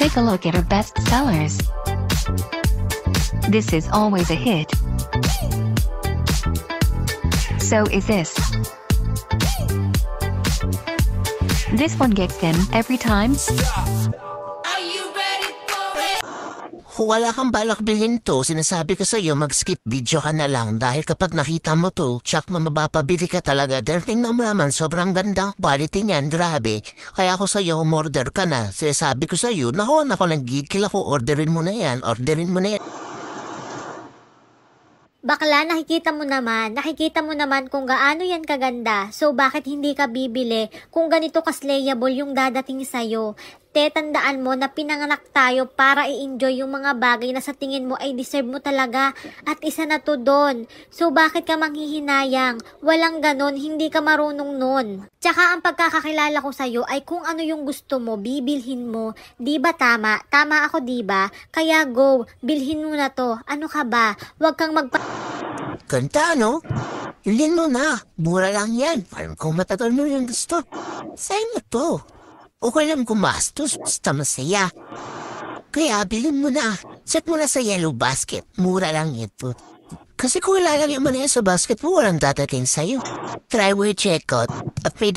take a look at her best sellers. This is always a hit. So is this. This one gets them every time. Wala kang balak bilhin to, sinasabi ko sa'yo mag-skip video ka na lang dahil kapag nakita mo to, tsak na mapapabili ka talaga dahil tingnan mo naman sobrang ganda, quality niyan, grabe. Kaya ako sa'yo, umorder ka na, sinasabi ko sa'yo, naku, nagigil ako, orderin mo na yan. Bakla, nakikita mo naman kung gaano yan kaganda. So bakit hindi ka bibili kung ganito ka-slayable yung dadating sa'yo? Tandaan mo na pinanganak tayo para i-enjoy yung mga bagay na sa tingin mo ay deserve mo talaga. At isa na to doon. So bakit ka manghihinayang? Walang ganon, hindi ka marunong nun. Tsaka ang pagkakakilala ko sa'yo ay kung ano yung gusto mo, bibilhin mo. Di ba tama? Tama ako, di ba? Kaya go, bilhin mo na to. Ano ka ba? Huwag kang Ganda, no? Bilhin mo na, mura lang yan. Parang kung matagal mo yung gusto. Sa'yo na to. Okay lang gumastos, basta masaya. Kaya bilhin mo na. Set mo na sa yellow basket. Mura lang ito. Kasi kung ilalagay mo na yan sa basket mo, walang dadating sa'yo. Try mo i-check out. At may